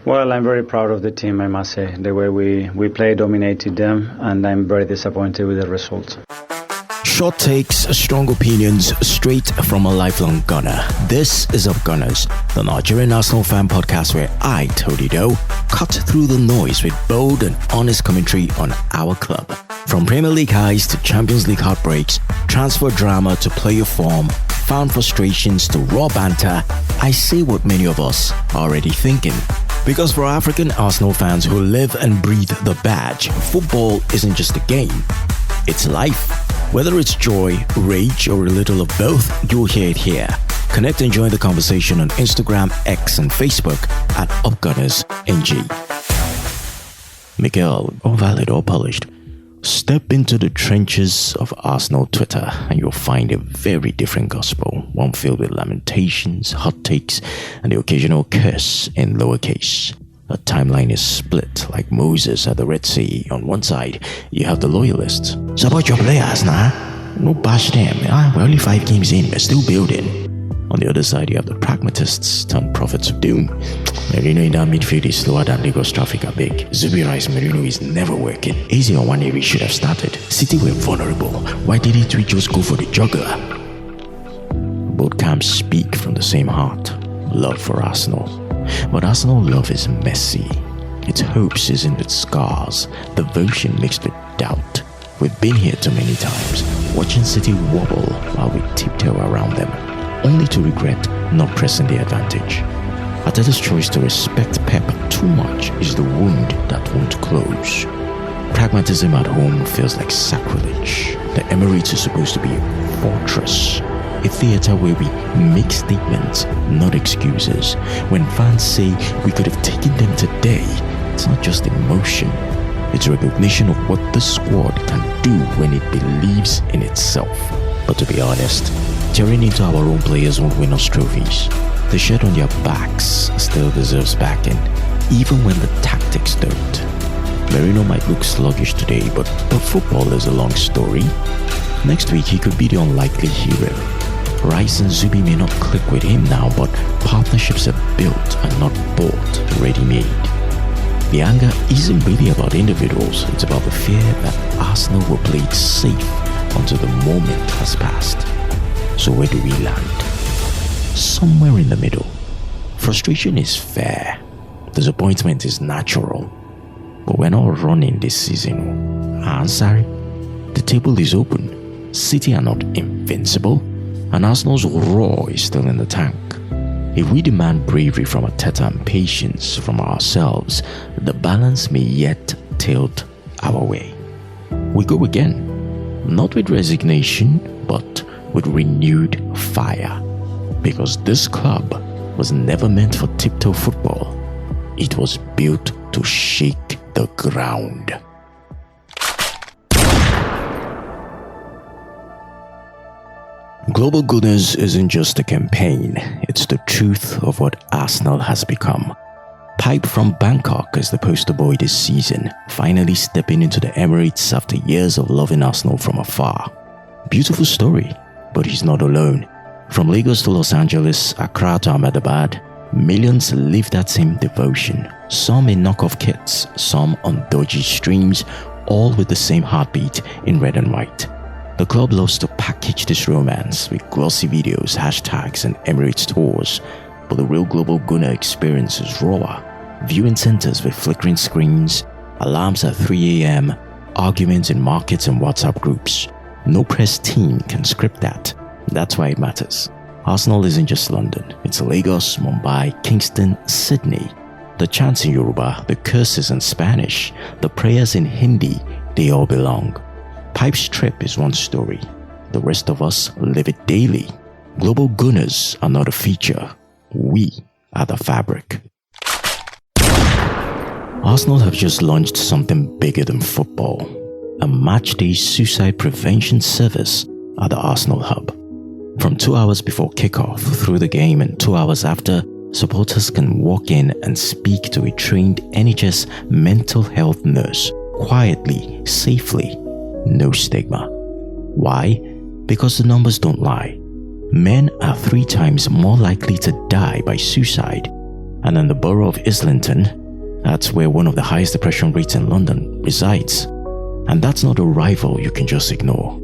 Well, I'm very proud of the team, I must say. The way we played dominated them, and I'm very disappointed with the results. Short takes, strong opinions, straight from a lifelong Gunner. This is Up Gunners, the Nigerian Arsenal fan podcast where I, Tony Doe, cut through the noise with bold and honest commentary on our club. From Premier League highs to Champions League heartbreaks, transfer drama to player form, fan frustrations to raw banter, I say what many of us are already thinking. Because for African Arsenal fans who live and breathe the badge, football isn't just a game, it's life. Whether it's joy, rage, or a little of both, you'll hear it here. Connect and join the conversation on Instagram, X, and Facebook at UpGunnersNG. Miguel, all valid, all polished. Step into the trenches of Arsenal Twitter and you'll find a very different gospel, one filled with lamentations, hot takes, and the occasional curse in lowercase. The timeline is split like Moses at the Red Sea. On one side, you have the loyalists. Support your players, nah? No bash them. We're only 5 games in, we're still building. On the other side, you have the pragmatists turned prophets of doom. Merino in that midfield is slower than Lagos traffic are big. Zubi Rice Merino is never working. Easy on one area should have started. City were vulnerable. Why didn't we just go for the juggler? Both camps speak from the same heart. Love for Arsenal. But Arsenal love is messy. Its hopes is in its scars, devotion mixed with doubt. We've been here too many times, watching City wobble while we tiptoe around them, only to regret not pressing the advantage. Arteta's choice to respect Pep too much is the wound that won't close. Pragmatism at home feels like sacrilege. The Emirates is supposed to be a fortress, a theatre where we make statements, not excuses. When fans say we could have taken them today, it's not just emotion. It's recognition of what the squad can do when it believes in itself. But to be honest, tearing into our own players won't win us trophies. The shirt on their backs still deserves backing, even when the tactics don't. Merino might look sluggish today, but football is a long story. Next week, he could be the unlikely hero. Rice and Zubi may not click with him now, but partnerships are built and not bought ready-made. The anger isn't really about individuals, it's about the fear that Arsenal will play it safe until the moment has passed. So where do we land? Somewhere in the middle. Frustration is fair. Disappointment is natural. But we're not running this season. I'm sorry. The table is open. City are not invincible. And Arsenal's roar is still in the tank. If we demand bravery from Arteta and patience from ourselves, the balance may yet tilt our way. We go again, not with resignation, but with renewed fire. Because this club was never meant for tiptoe football. It was built to shake the ground. Global Gooners isn't just a campaign, it's the truth of what Arsenal has become. Pipe from Bangkok is the poster boy this season, finally stepping into the Emirates after years of loving Arsenal from afar. Beautiful story, but he's not alone. From Lagos to Los Angeles, Accra to Ahmedabad, millions live that same devotion. Some in knockoff kits, some on dodgy streams, all with the same heartbeat in red and white. The club loves to package this romance with glossy videos, hashtags, and Emirates tours, but the real Global Gooner experience is rawer. Viewing centers with flickering screens, alarms at 3 a.m., arguments in markets and WhatsApp groups. No press team can script that. That's why it matters. Arsenal isn't just London. It's Lagos, Mumbai, Kingston, Sydney. The chants in Yoruba, the curses in Spanish, the prayers in Hindi, they all belong. Pipe's trip is one story. The rest of us live it daily. Global Gooners are not a feature. We are the fabric. Arsenal have just launched something bigger than football. A matchday suicide prevention service at the Arsenal Hub. From 2 hours before kickoff through the game and 2 hours after, supporters can walk in and speak to a trained NHS mental health nurse quietly, safely. No stigma. Why? Because the numbers don't lie. Men are 3 times more likely to die by suicide, and in the borough of Islington, that's where one of the highest depression rates in London resides. And that's not a rival you can just ignore.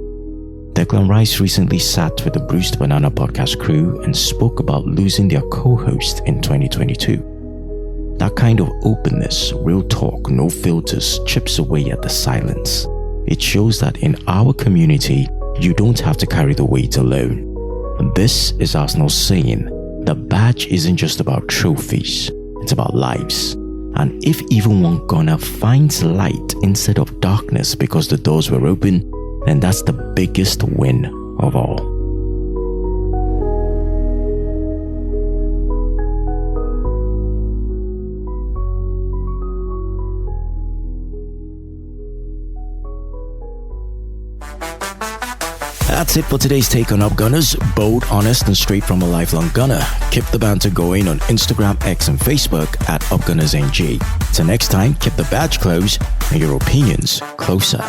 Declan Rice recently sat with the Bruised Banana podcast crew and spoke about losing their co-host in 2022. That kind of openness, real talk, no filters, chips away at the silence. It shows that in our community, you don't have to carry the weight alone. This is Arsenal saying, the badge isn't just about trophies, it's about lives. And if even one gunner finds light instead of darkness because the doors were open, then that's the biggest win of all. That's it for today's take on Up Gunners. Bold, honest, and straight from a lifelong gunner. Keep the banter going on Instagram, X, and Facebook at UpGunnersNG. Till next time, keep the badge close and your opinions closer.